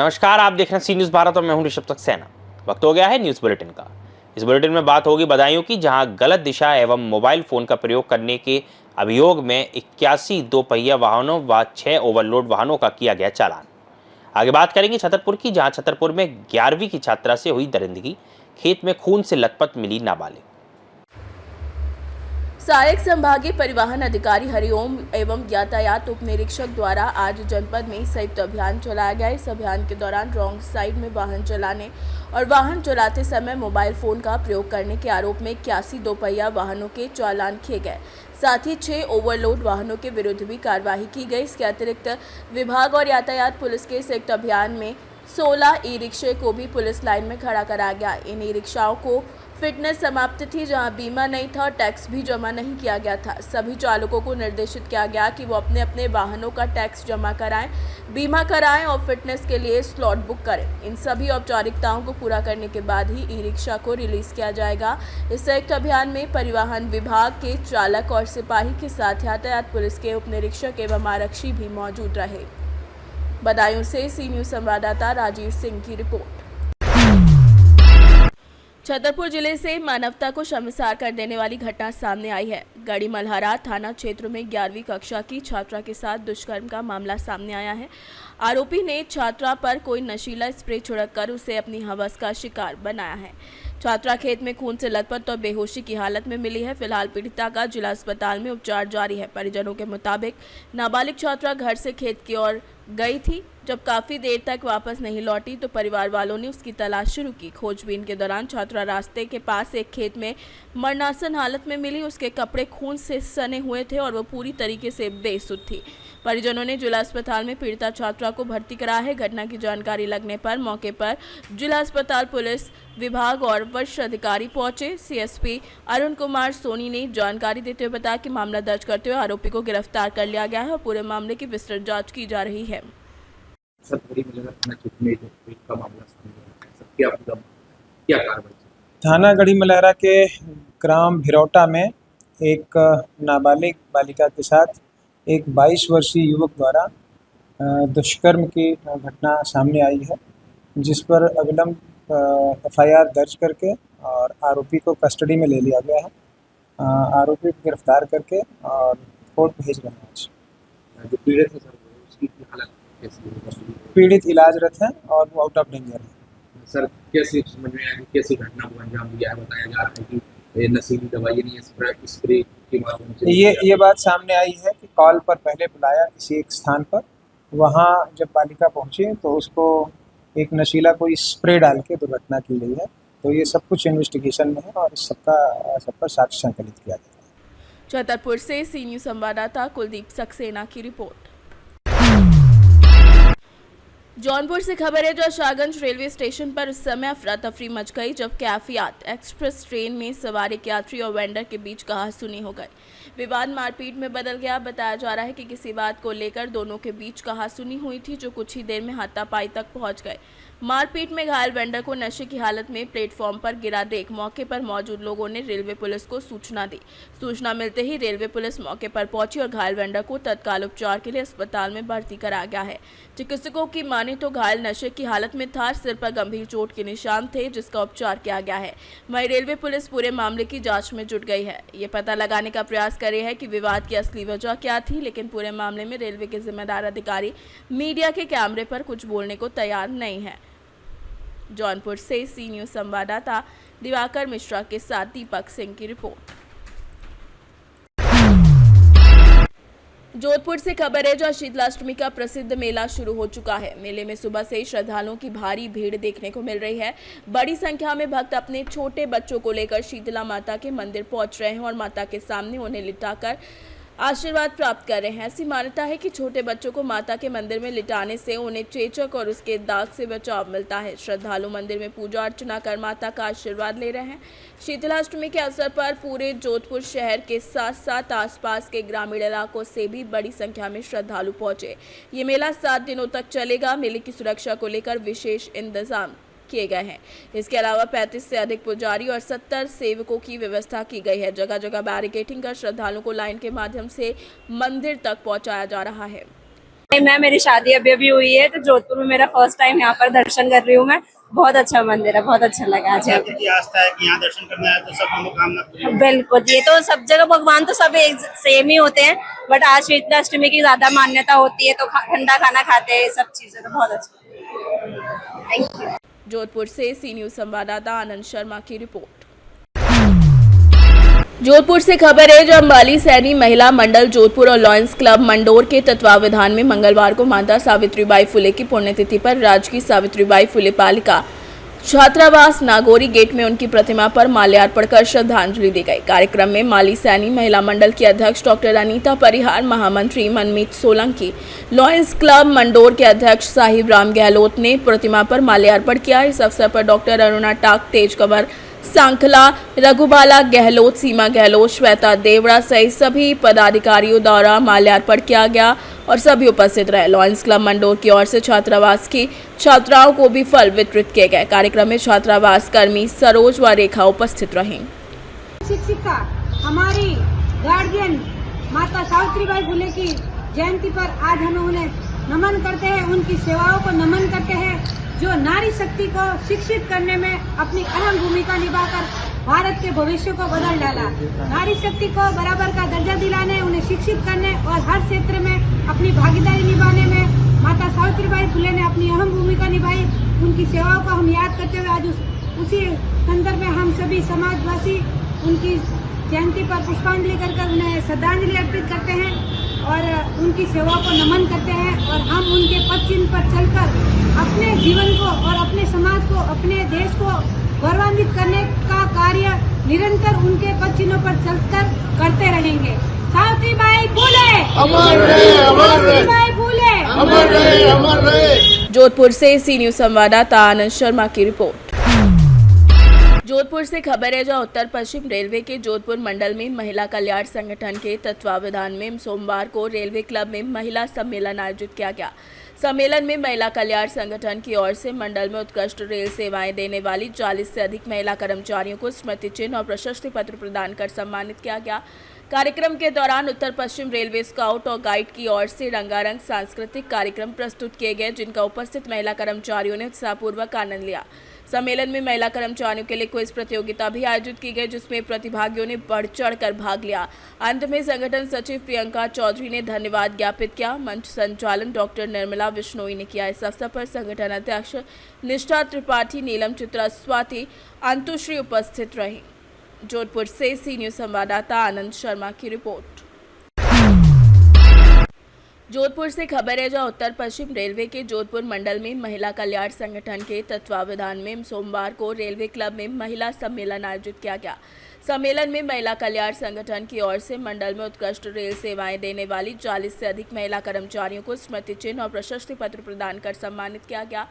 नमस्कार, आप देख रहे हैं सी न्यूज़ भारत और मैं हूं ऋषभ सक्सेना। वक्त हो गया है न्यूज़ बुलेटिन का। इस बुलेटिन में बात होगी बदायूं की, जहां गलत दिशा एवं मोबाइल फोन का प्रयोग करने के अभियोग में 81 दोपहिया वाहनों व 6 ओवरलोड वाहनों का किया गया चालान। आगे बात करेंगे छतरपुर की, जहां छतरपुर में 11वीं की छात्रा से हुई दरिंदगी, खेत में खून से लथपथ मिली नाबालिग। सहायक संभागीय परिवहन अधिकारी हरिओम एवं यातायात उप निरीक्षक द्वारा आज जनपद में संयुक्त अभियान चलाया गया। इस अभियान के दौरान रॉन्ग साइड में वाहन चलाने और वाहन चलाते समय मोबाइल फोन का प्रयोग करने के आरोप में 81 दोपहिया वाहनों के चालान किए गए। साथ ही 6 ओवरलोड वाहनों के विरुद्ध भी कार्रवाई की गई। इसके अतिरिक्त विभाग और यातायात पुलिस के संयुक्त अभियान में 16 ई रिक्शे को भी पुलिस लाइन में खड़ा करा गया। इन ई रिक्शाओं को फिटनेस समाप्त थी, जहां बीमा नहीं था और टैक्स भी जमा नहीं किया गया था। सभी चालकों को निर्देशित किया गया कि वो अपने अपने वाहनों का टैक्स जमा कराएं, बीमा कराएं और फिटनेस के लिए स्लॉट बुक करें। इन सभी औपचारिकताओं को पूरा करने के बाद ही ई रिक्शा को रिलीज किया जाएगा। इस संयुक्त अभियान में परिवहन विभाग के चालक और सिपाही के साथ यातायात पुलिस के उप निरीक्षक एवं आरक्षी भी मौजूद रहे। बदायूं से सी न्यूज़ संवाददाता राजीव सिंह की रिपोर्ट। छतरपुर जिले से मानवता को शर्मसार कर देने वाली घटना सामने आई है। गढ़ी मल्हारा थाना क्षेत्र में 11वीं कक्षा की छात्रा के साथ दुष्कर्म का मामला सामने आया है। आरोपी ने छात्रा पर कोई नशीला स्प्रे छिड़ककर उसे अपनी हवस का शिकार बनाया है। छात्रा खेत में खून से लथपथ और बेहोशी की हालत में मिली है। फिलहाल पीड़िता का जिला अस्पताल में उपचार जारी है। परिजनों के मुताबिक नाबालिग छात्रा घर से खेत की ओर गई थी। जब काफी देर तक वापस नहीं लौटी तो परिवार वालों ने उसकी तलाश शुरू की। खोजबीन के दौरान छात्रा रास्ते के पास एक खेत में मरणासन हालत में मिली। उसके कपड़े खून से सने हुए थे और वो पूरी तरीके से बेसुध थी। परिजनों ने जिला अस्पताल में पीड़िता छात्रा को भर्ती कराया है। घटना की जानकारी लगने पर मौके पर जिला अस्पताल पुलिस विभाग और वरिष्ठ अधिकारी पहुंचे। सीएसपी अरुण कुमार सोनी ने जानकारी देते हुए बताया कि मामला दर्ज करते हुए आरोपी को गिरफ्तार कर लिया गया है और पूरे मामले की विस्तृत जांच की जा रही है। थाना गढ़ी मल्हारा के ग्राम भिरौटा में एक नाबालिग बालिका के साथ एक 22 वर्षीय युवक द्वारा दुष्कर्म की घटना सामने आई है, जिस पर अविलंब एफआईआर दर्ज करके और आरोपी को कस्टडी में ले लिया गया है। आरोपी को गिरफ्तार करके और कोर्ट भेज रहे हैं। जो पीड़ित है सर, उसकी हालत कैसी है? पीड़ित इलाजरत है और वो आउट ऑफ डेंजर है। सर, कैसे समझ में आया, कैसी घटना को अंजाम दिया है? बताया जा रहा है कि नशीली दवाई नहीं, स्प्रे के माध्यम से ये बात सामने आई है कि कॉल पर पहले बुलाया किसी एक स्थान पर, वहाँ जब बालिका पहुंची तो उसको एक नशीला कोई स्प्रे डाल के दुर्घटना की गई है। तो ये सब कुछ इन्वेस्टिगेशन में है और सब पर साक्ष्य संकलित किया जाएगा। छतरपुर से सी न्यूज़ संवाददाता कुलदीप सक्सेना की रिपोर्ट। जौनपुर से खबर है, जो शाहगंज रेलवे स्टेशन पर उस समय अफरा तफरी मच गई जब कैफियात एक्सप्रेस ट्रेन में सवार एक यात्री और वेंडर के बीच कहासुनी हो गई। विवाद मारपीट में बदल गया। बताया जा रहा है कि किसी बात को लेकर दोनों के बीच कहासुनी हुई थी, जो कुछ ही देर में हाथापाई तक पहुंच गए। मारपीट में घायल वेंडर को नशे की हालत में प्लेटफॉर्म पर गिरा देख मौके पर मौजूद लोगों ने रेलवे पुलिस को सूचना दी। सूचना मिलते ही रेलवे पुलिस मौके पर पहुंची और घायल वेंडर को तत्काल उपचार के लिए अस्पताल में भर्ती कराया गया है। चिकित्सकों की माने तो घायल नशे की हालत में था, सिर पर गंभीर चोट के निशान थे, जिसका उपचार किया गया है। वहीं रेलवे पुलिस पूरे मामले की जांच में जुट गई है। ये पता लगाने का प्रयास कर रही है कि विवाद की असली वजह क्या थी, लेकिन पूरे मामले में रेलवे के जिम्मेदार अधिकारी मीडिया के कैमरे पर कुछ बोलने को तैयार नहीं है। जौनपुर से सी न्यूज़ संवाददाता दिवाकर मिश्रा के साथ दीपक सिंह की रिपोर्ट। जोधपुर से खबर है, जहां शीतलाष्टमी का प्रसिद्ध मेला शुरू हो चुका है। मेले में सुबह से ही श्रद्धालुओं की भारी भीड़ देखने को मिल रही है। बड़ी संख्या में भक्त अपने छोटे बच्चों को लेकर शीतला माता के मंदिर पहुंच रहे हैं और माता के सामने उन्हें लिटाकर आशीर्वाद प्राप्त कर रहे हैं। ऐसी मान्यता है कि छोटे बच्चों को माता के मंदिर में लिटाने से उन्हें चेचक और उसके दाग से बचाव मिलता है। श्रद्धालु मंदिर में पूजा अर्चना कर माता का आशीर्वाद ले रहे हैं। शीतलाष्टमी के अवसर पर पूरे जोधपुर शहर के साथ साथ आसपास के ग्रामीण इलाकों से भी बड़ी संख्या में श्रद्धालु पहुंचे। ये मेला 7 दिनों तक चलेगा। मेले की सुरक्षा को लेकर विशेष इंतजाम किए गए हैं। इसके अलावा 35 से अधिक पुजारी और 70 सेवकों की व्यवस्था की गई है। जगह जगह बैरिकेडिंग कर श्रद्धालुओं को लाइन के माध्यम से मंदिर तक पहुंचाया जा रहा है। मैं मेरी शादी अभी अभी हुई है, तो जोधपुर में मेरा फर्स्ट टाइम यहाँ पर दर्शन कर रही हूँ मैं। बहुत अच्छा मंदिर है, बहुत अच्छा लगा आज यहाँ पे। की आस्था है कि यहाँ दर्शन करना है तो सब मनोकामना पूरी होगी। बिल्कुल, ये तो सब जगह भगवान तो सब एक सेम ही होते हैं, बट आज शीतलाष्टमी की ज्यादा मान्यता होती है, तो ठंडा खाना खाते हैं, सब चीजें तो बहुत अच्छा। Thank you. जोधपुर से सी न्यूज संवाददाता आनंद शर्मा की रिपोर्ट। जोधपुर से खबर है, जब अंबाली सैनी महिला मंडल जोधपुर और लॉयंस क्लब मंडोर के तत्वावधान में मंगलवार को माता सावित्रीबाई फुले की पुण्यतिथि पर राजकीय सावित्रीबाई फुले बालिका छात्रावास नागौरी गेट में उनकी प्रतिमा पर माल्यार्पण कर श्रद्धांजलि दी गई। कार्यक्रम में माली सैनी महिला मंडल की अध्यक्ष डॉक्टर अनीता परिहार, महामंत्री मनमीत सोलंकी, लॉयंस क्लब मंडोर के अध्यक्ष साहिब राम गहलोत ने प्रतिमा पर माल्यार्पण किया। इस अवसर पर डॉक्टर अरुणा टाक, तेज कंवर सांखला, रघुबाला गहलोत, सीमा गहलोत, श्वेता देवड़ा सहित सभी पदाधिकारियों द्वारा माल्यार्पण किया गया और सभी उपस्थित रहे। लॉयंस क्लब मंडोर की ओर से छात्रावास की छात्राओं को भी फल वितरित किए गए। कार्यक्रम में छात्रावास कर्मी सरोज व रेखा उपस्थित रहीं। शिक्षिका हमारी गार्जियन माता सावित्रीबाई फुले की जयंती पर आज हम उन्हें नमन करते हैं, उनकी सेवाओं को नमन करते हैं, जो नारी शक्ति को शिक्षित करने में अपनी अहम भूमिका निभाकर भारत के भविष्य को बदल डाला। नारी शक्ति को बराबर का दर्जा दिलाने, उन्हें शिक्षित करने और हर क्षेत्र में अपनी भागीदारी निभाने में माता सावित्रीबाई फुले ने अपनी अहम भूमिका निभाई। उनकी सेवाओं को हम याद करते हुए आज उसी संदर्भ में हम सभी समाजवासी उनकी जयंती पर पुष्पांजलि कर उन्हें श्रद्धांजलि अर्पित करते हैं और उनकी सेवाओं को नमन करते हैं। और हम उनके पद चिन्ह पर चलकर अपने जीवन को और अपने समाज को, अपने देश को गौरवान्वित करने का कार्य निरंतर उनके पद चिन्हों पर चलकर करते रहेंगे। सावित्रीबाई फुले अमर रहे, सावित्रीबाई फुले अमर रहे, अमर रहे। जोधपुर से सी न्यूज संवाददाता आनंद शर्मा की रिपोर्ट। जोधपुर से खबर है, जहां उत्तर पश्चिम रेलवे के जोधपुर मंडल में महिला कल्याण संगठन के तत्वावधान में सोमवार को रेलवे क्लब में महिला सम्मेलन आयोजित किया गया। सम्मेलन में महिला कल्याण संगठन की ओर से मंडल में उत्कृष्ट रेल सेवाएं देने वाली 40 से अधिक महिला कर्मचारियों को स्मृति चिन्ह और प्रशस्ति पत्र प्रदान कर सम्मानित किया गया। कार्यक्रम के दौरान उत्तर पश्चिम रेलवे स्काउट और गाइड की ओर से रंगारंग सांस्कृतिक कार्यक्रम प्रस्तुत किए गए, जिनका उपस्थित महिला कर्मचारियों ने उत्साहपूर्वक आनंद लिया। सम्मेलन में महिला कर्मचारियों के लिए क्विज प्रतियोगिता भी आयोजित की गई, जिसमें प्रतिभागियों ने बढ़ चढ़ कर भाग लिया। अंत में संगठन सचिव प्रियंका चौधरी ने धन्यवाद ज्ञापित किया। मंच संचालन डॉक्टर निर्मला विश्नोई ने किया। इस अवसर पर संगठन अध्यक्ष निष्ठा त्रिपाठी, नीलम चित्रा, स्वाति, अंतुश्री उपस्थित रही। जोधपुर से सी न्यूज संवाददाता आनंद शर्मा की रिपोर्ट। जोधपुर से खबर है, जहां उत्तर पश्चिम रेलवे के जोधपुर मंडल में महिला कल्याण संगठन के तत्वावधान में सोमवार को रेलवे क्लब में महिला सम्मेलन आयोजित किया गया। सम्मेलन में महिला कल्याण संगठन की ओर से मंडल में उत्कृष्ट रेल सेवाएं देने वाली 40 से अधिक महिला कर्मचारियों को स्मृति चिन्ह और प्रशस्ति पत्र प्रदान कर सम्मानित किया गया।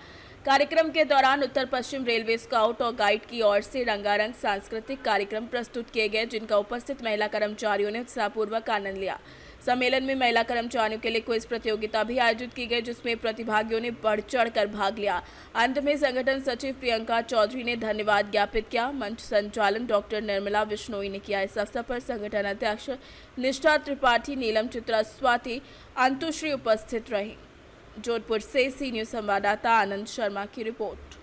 कार्यक्रम के दौरान उत्तर पश्चिम रेलवे स्काउट और गाइड की ओर से रंगारंग सांस्कृतिक कार्यक्रम प्रस्तुत किए गए, जिनका उपस्थित महिला कर्मचारियों ने उत्साहपूर्वक आनंद लिया। सम्मेलन में महिला कर्मचारियों के लिए क्विज प्रतियोगिता भी आयोजित की गई, जिसमें प्रतिभागियों ने बढ़ चढ़ कर भाग लिया। अंत में संगठन सचिव प्रियंका चौधरी ने धन्यवाद ज्ञापित किया। मंच संचालन डॉक्टर निर्मला विश्नोई ने किया। इस अवसर पर संगठन अध्यक्ष निष्ठा त्रिपाठी, नीलम चित्रा, स्वाति, अंतुश्री उपस्थित रही। जोधपुर से सी न्यूज संवाददाता आनंद शर्मा की रिपोर्ट।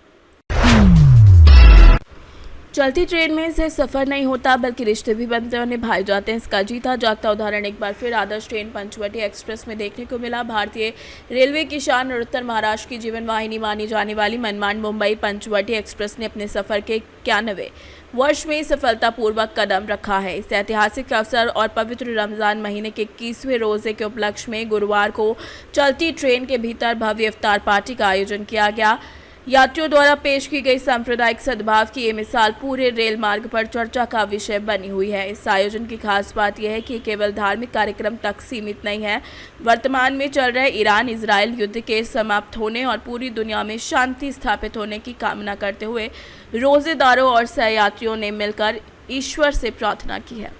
चलती ट्रेन में सिर्फ सफर नहीं होता, बल्कि रिश्ते भी बनते और निभाए जाते हैं। इसका जीता जागता उदाहरण एक बार फिर आदर्श ट्रेन पंचवटी एक्सप्रेस में देखने को मिला। भारतीय रेलवे की शान और उत्तर महाराष्ट्र की जीवन वाहिनी मानी जाने वाली मनमाड मुंबई पंचवटी एक्सप्रेस ने अपने सफर के 91वें वर्ष में सफलतापूर्वक कदम रखा है। इस ऐतिहासिक अवसर और पवित्र रमजान महीने के 21वें रोजे के उपलक्ष्य में गुरुवार को चलती ट्रेन के भीतर भव्य इफ्तार पार्टी का आयोजन किया गया। यात्रियों द्वारा पेश की गई सांप्रदायिक सद्भाव की ये मिसाल पूरे रेल मार्ग पर चर्चा का विषय बनी हुई है। इस आयोजन की खास बात यह है कि केवल धार्मिक कार्यक्रम तक सीमित नहीं है। वर्तमान में चल रहे ईरान इजराइल युद्ध के समाप्त होने और पूरी दुनिया में शांति स्थापित होने की कामना करते हुए रोजेदारों और सहयात्रियों ने मिलकर ईश्वर से प्रार्थना की है।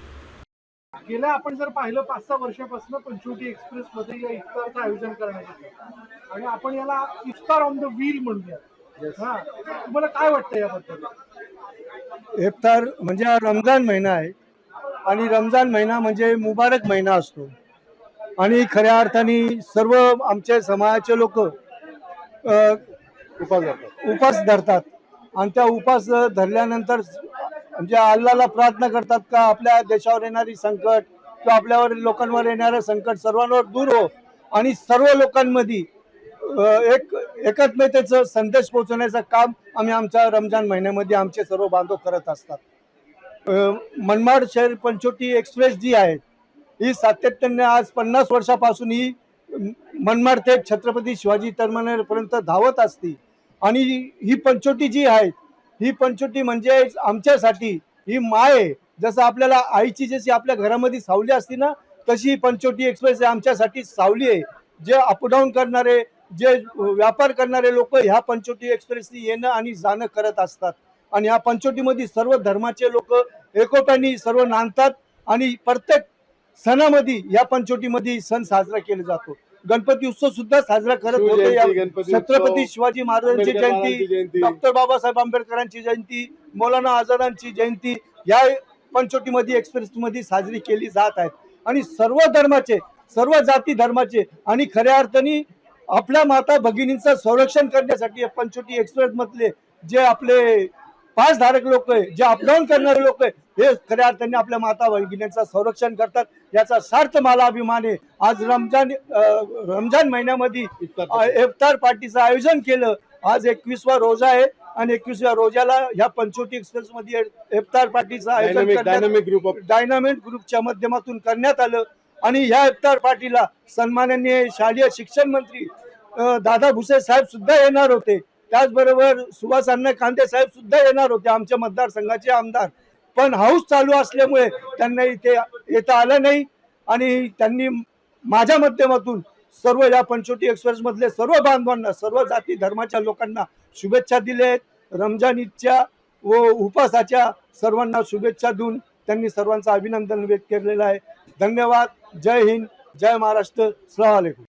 गेल्या आपण जर पाहिलं 5-6 वर्षापासून पंचवटी एक्सप्रेस मध्ये या इफ्तारचं आयोजन करण्यात येतं आणि आपण याला इफ्तार ऑन द व्हील म्हणूया। हा, तुम्हाला काय वाटतं याबद्दल? इफ्तार म्हणजे हा रमजान महिना आहे आणि रमजान महिना म्हणजे मुबारक महिना असतो। आणि खऱ्या अर्थाने सर्व आमच्या समाजाचे लोक उपास धरतात आणि त्या उपास धरल्यानंतर म्हणजे अल्लाहला प्रार्थना करतात का आपल्या देशावर येणारी संकट किंवा आपल्यावर लोकांवर येणारं संकट सर्वांवर दूर हो आणि सर्व लोकांमध्ये एक एकात्मतेचं संदेश पोहोचवण्याचं काम आम्ही आमच्या रमजान महिन्यामध्ये आमचे सर्व बांधव करत असतात। मनमाड शहर पंचवटी एक्सप्रेस जी आहे ही सातत्याने आज 50 वर्षापासून ही मनमाड ते छत्रपती शिवाजी टर्मिनलपर्यंत धावत असते आणि ही पंचवटी जी आहे ही पंचवटी म्हणजे आमच्यासाठी ही माय, जसं आपल्याला आईची जशी आपल्या घरामध्ये सावली असते ना तशी पंचवटी एक्सप्रेस आमच्यासाठी सावली आहे। जे अपडाऊन करणारे जे व्यापार करणारे लोक ह्या पंचवटी एक्सप्रेसनी येणं आणि जाणं करत असतात आणि ह्या पंचवटीमध्ये सर्व धर्माचे लोक एकोप्याने सर्व नांदतात आणि प्रत्येक सणामध्ये या पंचवटीमध्ये सण साजरा केला जातो। गणपती उत्सव सुद्धा साजरा करत होते। छत्रपती शिवाजी महाराजांची जयंती, डॉक्टर बाबासाहेब आंबेडकरांची जयंती, मौलाना आझादांची जयंती या पंचवटीमध्ये एक्सप्रेस मध्ये साजरी केली जात आहेत आणि सर्व धर्माचे सर्व जाती धर्माचे आणि खऱ्या अर्थाने आपल्या माता भगिनींचं संरक्षण करण्यासाठी पंचवटी एक्सप्रेस मधले जे आपले पासधारक लोक आहे, जे अपडाऊन करणारे लोक आहे, हे खऱ्या अर्थाने आपल्या माता भगिनींचं संरक्षण करतात। याचा सार्थ मला अभिमान आहे। आज रमजान महिन्यामध्ये इफ्तार पार्टीचं आयोजन केलं। आज 21वा रोजा आहे आणि 21व्या रोजाला ह्या पंचवटी एक्सप्रेस मध्ये इफ्तार पार्टीचं आयोजन डायनामिक ग्रुपच्या माध्यमातून करण्यात आलं आणि ह्या इफ्तार पार्टीला सन्माननीय शालेय शिक्षण मंत्री दादा भुसे साहेब सुद्धा येणार होते। त्याचबरोबर सुभाष अण्णा कांदे साहेब सुद्धा येणार होते, आमच्या मतदारसंघाचे आमदार, पण हाऊस चालू असल्यामुळे त्यांना इथे येता आलं नाही आणि त्यांनी माझ्या माध्यमातून सर्व या पंचवटी एक्सप्रेस मधले सर्व बांधवांना सर्व जाती धर्माच्या लोकांना शुभेच्छा दिल्या आहेत। रमजान ईदच्या व उपासाच्या सर्वांना शुभेच्छा देऊन त्यांनी सर्वांचं अभिनंदन व्यक्त केलेलं आहे। धन्यवाद। जय हिंद, जय महाराष्ट्र, अस्सलाम वालेकुम।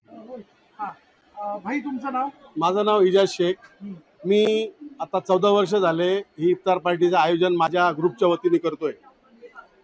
भाई तुमचं नाव? माझं नाव इजाज शेख। मी आता 14 वर्ष झाले ही इफ्तार पार्टीचं आयोजन माझ्या ग्रुपच्या वतीने करतोय।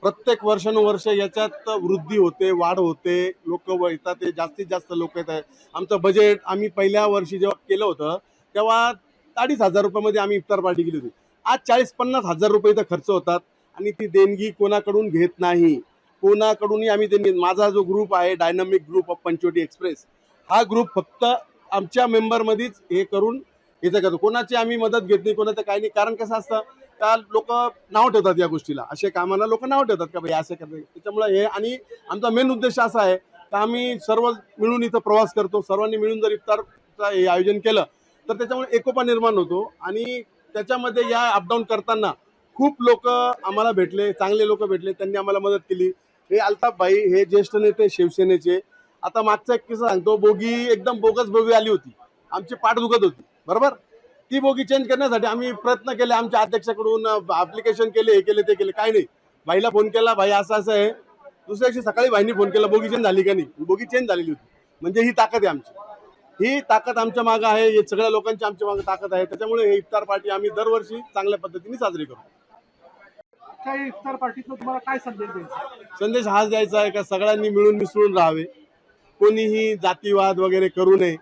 प्रत्येक वर्षानुवर्ष याच्यात वृद्धी होते, वाढ होते, लोक येतात, ते जास्तीत जास्त लोक येत आहेत। आमचं बजेट आम्ही पहिल्या वर्षी जेव्हा केलं होतं तेव्हा 2,500 रुपयामध्ये आम्ही इफ्तार पार्टी केली होती। आज 40-50 हजार रुपये इथं खर्च होतात आणि ती देणगी कोणाकडून घेत नाही, कोणाकडूनही आम्ही देणगी। माझा जो ग्रुप आहे dynamic group of Panchavati express, हा ग्रुप फक्त आमच्या मेंबरमध्येच हे करून याचं करतो, कोणाची आम्ही मदत घेत नाही, कोणाचं काही नाही। कारण कसं असतं का लोक नाव ठेवतात या गोष्टीला, असे कामाला लोक नाव ठेवतात का भाई असं करतात। त्याच्यामुळे हे आणि आमचा मेन उद्देश असा आहे का आम्ही सर्व मिळून इथं प्रवास करतो, सर्वांनी मिळून जर इफ्तारचं हे आयोजन केलं तर त्याच्यामुळे एकोपा निर्माण होतो आणि त्याच्यामध्ये या अपडाऊन करताना खूप लोक आम्हाला भेटले, चांगले लोक भेटले, त्यांनी आम्हाला मदत केली। हे अल्ताफ भाई हे ज्येष्ठ नेते शिवसेनेचे। आता मागचा एक किस्सा सांगतो, बोगी एकदम बोगस बोगी आली होती, आमची पाठ दुखत होती बरोबर, ती बोगी चेंज करण्यासाठी आम्ही प्रयत्न केले, आमच्या अध्यक्षाकडून ॲप्लिकेशन केले, हे केले ते केले, काही नाही। भाईला फोन केला, भाई असं असं आहे, दुसऱ्या दिवशी सकाळी भाईनी फोन केला, बोगी चेंज झाली का नाही, बोगी चेंज झालेली होती। म्हणजे ही ताकद आहे आमची, ही ताकद आमच्या मागं आहे, हे सगळ्या लोकांची आमच्या मागं ताकद आहे। त्याच्यामुळे हे इफ्तार पार्टी आम्ही दरवर्षी चांगल्या पद्धतीने साजरी करतो। काय इफ्तार पार्टीतून तुम्हाला काय संदेश द्यायचा? संदेश हाच द्यायचा आहे का सगळ्यांनी मिळून मिसळून राहावे, कोणीही जातीवाद वगैरे करू नये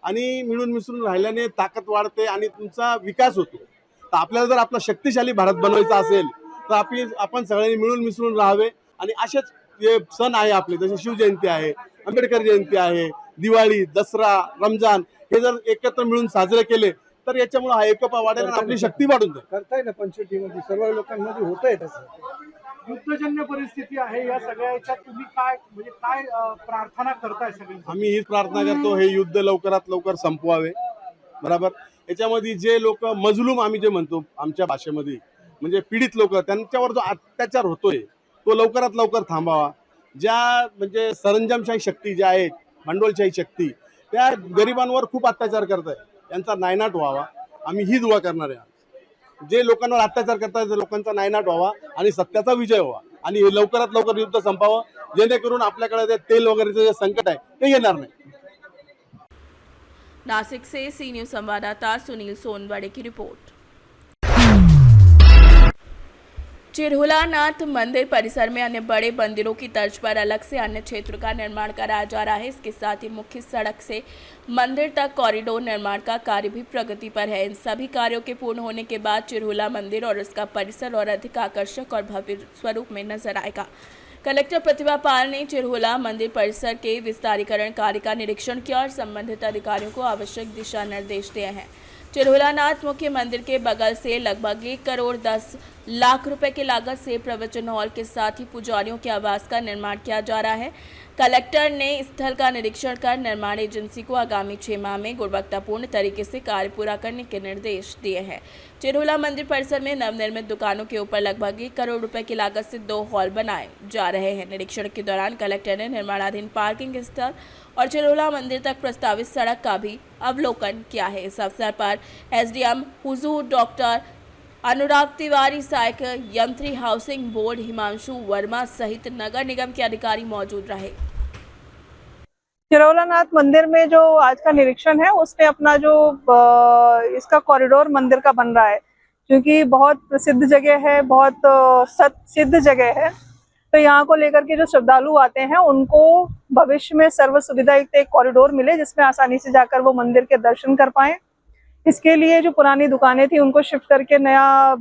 आणि मिळून मिसळून राहिल्याने ताकद वाढते आणि तुमचा विकास होतो। तर आपल्याला जर आपला शक्तिशाली भारत बनवायचा असेल तर आपण सगळ्यांनी मिळून मिसळून राहावे आणि असेच जे सण आहे आपले, जसे शिवजयंती आहे, आंबेडकर जयंती आहे, दिवाळी, दसरा, रमजान, हे जर एकत्र मिळून साजरे केले तर याच्यामुळे हा एकोपा वाढेल आणि आपली शक्ती वाढून जाईल। करताय ना पंचवटीमध्ये सर्व लोकांमध्ये होत आहे तसं। युद्धजन्य परिस्थिती आहे, या सगळ्या याच्यात तुम्ही काय म्हणजे काय प्रार्थना करताय सगळी? आम्ही हीच प्रार्थना करतो, हे युद्ध लवकरात लवकर संपवावे बरोबर। याच्यामध्ये जे लोक मजलूम आम्ही जे म्हणतो आमच्या भाषेमध्ये, म्हणजे पीडित लोक, त्यांच्यावर जो अत्याचार होतोय तो लवकरात लवकर थांबावा। ज्या म्हणजे सरंजामशाही शक्ती ज्या आहेत, भांडवलशाही शक्ती, त्या गरिबांवर खूप अत्याचार करत आहे, त्यांचा नायनाट व्हावा। आम्ही ही दुआ करणार आहे, जे लोकांवर अत्याचार करतात त्या लोकांचा नायनाट व्हावा आणि सत्याचा विजय व्हावा आणि हे लवकरात लवकर युद्ध संपावं, जेणेकरून आपल्याकडे ते तेल वगैरेचं जे संकट आहे ते येणार नाही। नासिक से सी न्यूज संवाददाता सुनील सोनवड़े की रिपोर्ट। चिरहुलानाथ मंदिर परिसर में अन्य बड़े मंदिरों की तर्ज पर अलग से अन्य क्षेत्र का निर्माण कराया जा रहा है। इसके साथ ही मुख्य सड़क से मंदिर तक कॉरिडोर निर्माण का कार्य भी प्रगति पर है। इन सभी कार्यों के पूर्ण होने के बाद चिरहुला मंदिर और इसका परिसर और अधिक आकर्षक और भव्य स्वरूप में नजर आएगा। कलेक्टर प्रतिभा पाल ने चिरहुला मंदिर परिसर के विस्तारीकरण कार्य का निरीक्षण किया और संबंधित अधिकारियों को आवश्यक दिशा निर्देश दिए हैं। चिरहुलानाथ मुख्य मंदिर के बगल से लगभग 1 करोड़ 10 लाख रुपए की लागत से प्रवचन हॉल के साथ ही पुजारियों के आवास का निर्माण किया जा रहा है। कलेक्टर ने स्थल का निरीक्षण कर निर्माण एजेंसी को आगामी 6 माह में गुणवत्तापूर्ण तरीके से कार्य पूरा करने के निर्देश दिए हैं। चिरहुला मंदिर परिसर में नवनिर्मित दुकानों के ऊपर लगभग 1 करोड़ रुपए की लागत से 2 हॉल बनाए जा रहे हैं। निरीक्षण के दौरान कलेक्टर ने निर्माणाधीन पार्किंग स्थल और चिरहुला मंदिर तक प्रस्तावित सड़क का भी अवलोकन किया है। इस अवसर पर एसडीएम हुजूर डॉक्टर अनुराग तिवारी, सहायक यंत्री हाउसिंग बोर्ड हिमांशु वर्मा सहित नगर निगम के अधिकारी मौजूद रहे। चिरहुलानाथ मंदिर में जो आज का निरीक्षण है उसमें अपना जो इसका कॉरिडोर मंदिर का बन रहा है, क्योंकि बहुत प्रसिद्ध जगह है, बहुत सिद्ध जगह है, तो यहाँ को लेकर के जो श्रद्धालु आते हैं उनको भविष्य में सर्व सुविधा युक्त एक कॉरिडोर मिले जिसमें आसानी से जाकर वो मंदिर के दर्शन कर पाएं। इसके लिए जो पुरानी दुकानें थी उनको शिफ्ट करके नया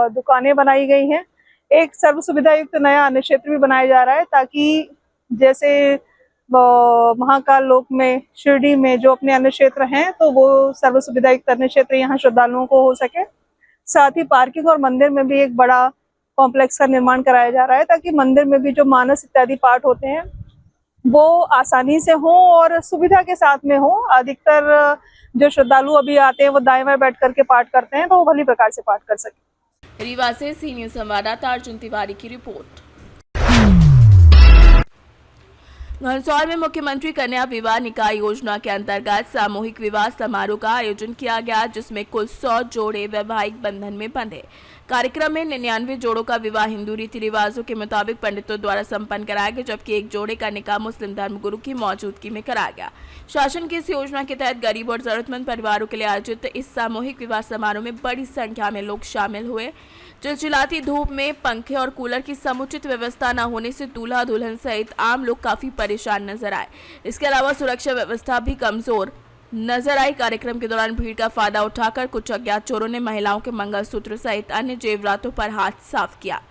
दुकानें बनाई गई हैं। एक सर्व सुविधा युक्त नया अन्य क्षेत्र भी बनाया जा रहा है ताकि जैसे महाकाल लोक में, शिरडी में जो अपने अन्य क्षेत्र हैं तो वो सर्व सुविधा युक्त अन्य क्षेत्र यहाँ श्रद्धालुओं को हो सके। साथ ही पार्किंग और मंदिर में भी एक बड़ा कॉम्प्लेक्स का निर्माण कराया जा रहा है ताकि मंदिर में भी जो मानस इत्यादि पाठ होते हैं वो आसानी से हो और सुविधा के साथ में हो। अधिकतर जो श्रद्धालु अभी आते हैं वो दाएं बाएं बैठ करके पाठ करते हैं तो वो भली प्रकार से पाठ कर सके। रीवा से सी न्यूज़ संवाददाता अर्जुन तिवारी की रिपोर्ट। घनसौर में मुख्यमंत्री कन्या विवाह निकाह योजना के अंतर्गत सामूहिक विवाह समारोह का आयोजन किया गया जिसमें कुल 100 जोड़े वैवाहिक बंधन में बंधे। कार्यक्रम में 99 जोड़ों का विवाह हिंदू रीति रिवाजों के मुताबिक पंडितों द्वारा संपन्न कराया गया, जबकि एक जोड़े का निकाह मुस्लिम धर्मगुरु की मौजूदगी में कराया गया। शासन की इस योजना के तहत गरीब और जरूरतमंद परिवारों के लिए आयोजित इस सामूहिक विवाह समारोह में बड़ी संख्या में लोग शामिल हुए। चिलचिलाती धूप में पंखे और कूलर की समुचित व्यवस्था न होने से दूल्हा दुल्हन सहित आम लोग काफी परेशान नजर आए। इसके अलावा सुरक्षा व्यवस्था भी कमजोर नजर आई। कार्यक्रम के दौरान भीड़ का फायदा उठाकर कुछ अज्ञात चोरों ने महिलाओं के मंगलसूत्र सहित अन्य जेवरातों पर हाथ साफ किया।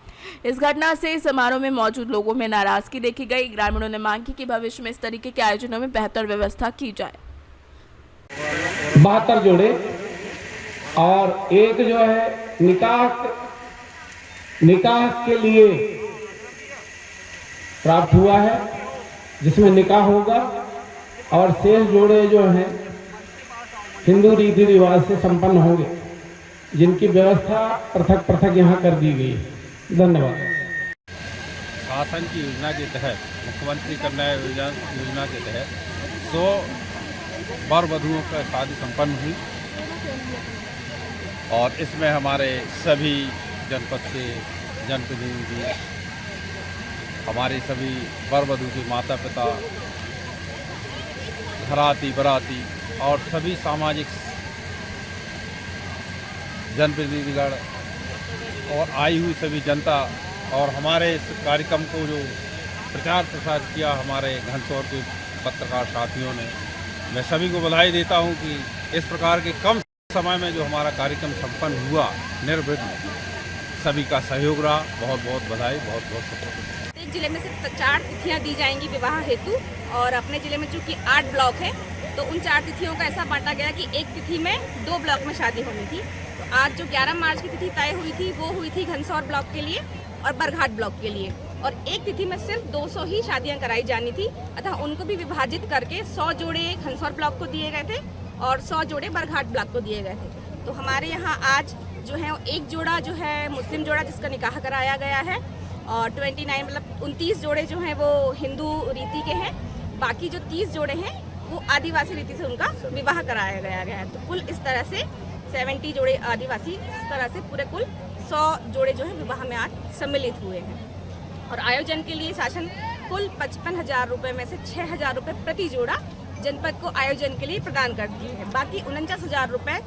इस घटना से समारोह में मौजूद लोगों में नाराजगी देखी गई। ग्रामीणों ने मांग की कि भविष्य में इस तरीके के आयोजनों में बेहतर व्यवस्था की जाए। 72 जोड़े और एक जो है निकाह के लिए प्राप्त हुआ है जिसमें निकाह होगा और शेष जोड़े जो हैं हिंदू रीति रिवाज से संपन्न होंगे जिनकी व्यवस्था पृथक पृथक यहाँ कर दी गई है। धन्यवाद। शासन की योजना के तहत, मुख्यमंत्री कन्या योजना के तहत 100 वर वधुओं का शादी संपन्न हुई और इसमें हमारे सभी जनपद से जनप्रतिनिधि, हमारे सभी वर वधु के माता पिता, घराती बराती और सभी सामाजिक जनप्रतिनिधिगण और आई हुई सभी जनता और हमारे इस कार्यक्रम को जो प्रचार प्रसार किया हमारे घनसौर के पत्रकार साथियों ने, मैं सभी को बधाई देता हूं कि इस प्रकार के कम समय में जो हमारा कार्यक्रम संपन्न हुआ निर्विघ्न, सभी का सहयोग रहा। बहुत बहुत बधाई, बहुत बहुत सपोर्ट। एक जिले में सिर्फ 4 तिथियां दी जाएंगी विवाह हेतु और अपने जिले में चूँकि 8 ब्लॉक है तो उन 4 तिथियों का ऐसा बांटा गया कि एक तिथि में 2 ब्लॉक में शादी होनी थी। तो आज जो 11 मार्च की तिथि तय हुई थी वो हुई थी घनसौर ब्लॉक के लिए और बरघाट ब्लॉक के लिए, और एक तिथि में सिर्फ 200 ही शादियां कराई जानी थी। अतः उनको भी विभाजित करके 100 जोड़े घनसौर ब्लॉक को दिए गए थे और 100 जोड़े बरघाट ब्लॉक को दिए गए थे। तो हमारे यहाँ आज जो है एक जोड़ा जो है मुस्लिम जोड़ा जिसका निकाह कराया गया है और 29 मतलब 29 जोड़े जो हैं वो हिंदू रीति के हैं। बाकी जो 30 जोड़े हैं वो आदिवासी रीति से उनका विवाह कराया गया है। तो कुल इस तरह से 70 जोड़े आदिवासी, इस तरह से पूरे कुल 100 जोड़े जो है विवाह में आज सम्मिलित हुए हैं। और आयोजन के लिए शासन कुल 55,000 रुपये में से 6,000 रुपये प्रति जोड़ा जनपद को आयोजन के लिए प्रदान करती है। बाकी 49,000 रुपये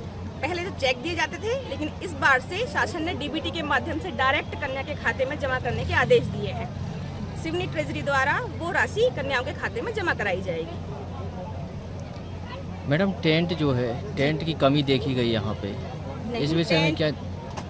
पहले तो चेक दिए जाते थे, लेकिन इस बार से शासन ने डीबीटी के माध्यम से डायरेक्ट कन्या के खाते में जमा करने के आदेश दिए हैं। सिवनी ट्रेजरी द्वारा वो राशि कन्याओं के खाते में जमा कराई जाएगी। मैडम टेंट जो है, टेंट की कमी देखी गई यहाँ पे, इस विषय में क्या?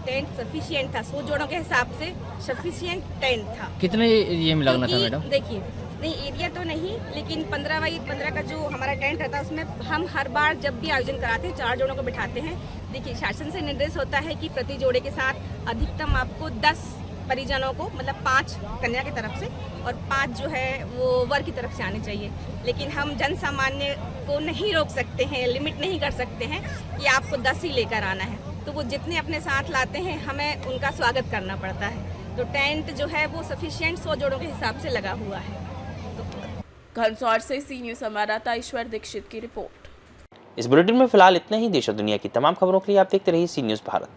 टेंट सफिशिएंट था, 100 जोड़ों के हिसाब से सफिशिएंट टेंट था। कितने एरिया में लगना था मैडम? देखिए, नहीं एरिया तो नहीं, लेकिन 15 बाई 15 का जो हमारा टेंट रहता है उसमें हम हर बार जब भी आयोजन कराते हैं 4 जोड़ों को बिठाते हैं। देखिए, शासन से निर्देश होता है कि प्रति जोड़े के साथ अधिकतम आपको 10 परिजनों को, मतलब 5 कन्या की तरफ से और 5 जो है वो वर की तरफ से आने चाहिए। लेकिन हम जन सामान्य को नहीं रोक सकते हैं, लिमिट नहीं कर सकते हैं कि आपको 10 ही लेकर आना है, तो वो जितने अपने साथ लाते हैं हमें उनका स्वागत करना पड़ता है। तो टेंट जो है वो सफिशिएंट 100 जोड़ों के हिसाब से लगा हुआ है। घनसौर से सी न्यूज़ संवाददाता ईश्वर दीक्षित की रिपोर्ट। इस बुलेटिन में फिलहाल इतना ही। देश और दुनिया की तमाम खबरों के लिए आप देखते रहिए सी न्यूज़ भारत।